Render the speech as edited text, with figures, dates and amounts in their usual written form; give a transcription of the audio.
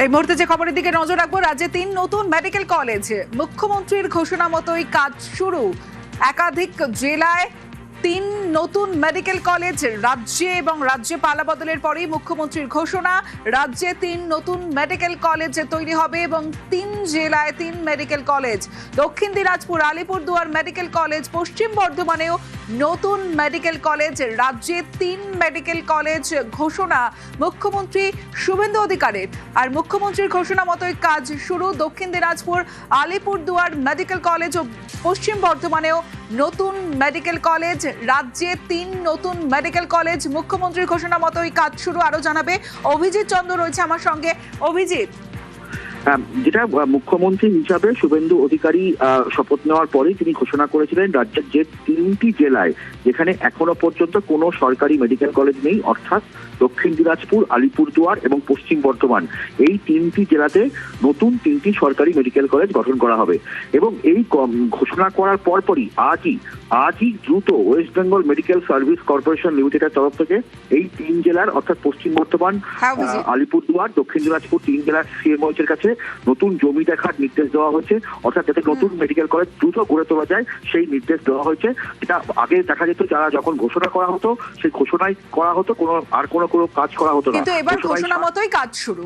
এই মুহূর্তে যে খবরের দিকে নজর রাখবো, রাজ্যে 3 নতুন মেডিকেল কলেজ। মুখ্যমন্ত্রীর ঘোষণা মতোই কাজ শুরু। একাধিক জেলায় 3 নতুন মেডিকেল কলেজ রাজ্যে, এবং রাজ্যে পালাবদলের পরেই মুখ্যমন্ত্রীর ঘোষণা। রাজ্যে 3 নতুন মেডিকেল কলেজ তৈরি হবে এবং 3 জেলায় 3 মেডিকেল কলেজ। দক্ষিণ দিনাজপুর, আলিপুরদুয়ার মেডিকেল কলেজ, পশ্চিম বর্ধমানেও নতুন মেডিকেল কলেজ। রাজ্যে 3 মেডিকেল কলেজ ঘোষণা মুখ্যমন্ত্রী শুভেন্দু অধিকারীর। আর মুখ্যমন্ত্রীর ঘোষণা মতোই কাজ শুরু। দক্ষিণ দিনাজপুর, আলিপুরদুয়ার মেডিকেল কলেজ ও পশ্চিম বর্ধমানেও নতুন মেডিকেল কলেজ। রাজ্যে 3 নতুন মেডিকেল কলেজ, মুখ্যমন্ত্রীর ঘোষণা মতোই কাজ শুরু। আরো জানাবে অভিজিৎ চন্দ্র রয়েছে আমার সঙ্গে। অভিজিৎ, যেটা মুখ্যমন্ত্রী হিসাবে শুভেন্দু অধিকারী শপথ নেওয়ার পরেই তিনি ঘোষণা করেছিলেন, রাজ্যের যে 3টি জেলায় যেখানে এখনো পর্যন্ত কোনো সরকারি মেডিকেল কলেজ নেই, অর্থাৎ দক্ষিণ দিনাজপুর, আলিপুরদুয়ার এবং পশ্চিম বর্ধমান, এই 3টি জেলাতে নতুন 3টি সরকারি মেডিকেল কলেজ গঠন করা হবে। এবং এই ঘোষণা করার পরপরই আজই দ্রুত West Bengal medical service corporation লিমিটেডের তরফ থেকে এই 3 জেলার অর্থাৎ পশ্চিম বর্ধমান, আলিপুরদুয়ার, দক্ষিণ দিনাজপুর 3 জেলার সিএমওএইচ এর কাছে নতুন জমি দেখার নির্দেশ দেওয়া হয়েছে। অর্থাৎ যাতে নতুন মেডিকেল কলেজ দ্রুত গড়ে তোলা যায় সেই নির্দেশ দেওয়া হয়েছে। এটা আগে দেখা যেত যারা যখন ঘোষণা করা হতো সেই ঘোষণাই করা হতো, কোনো কাজ করা হতো না, কিন্তু এবার ঘোষণা মতোই কাজ শুরু।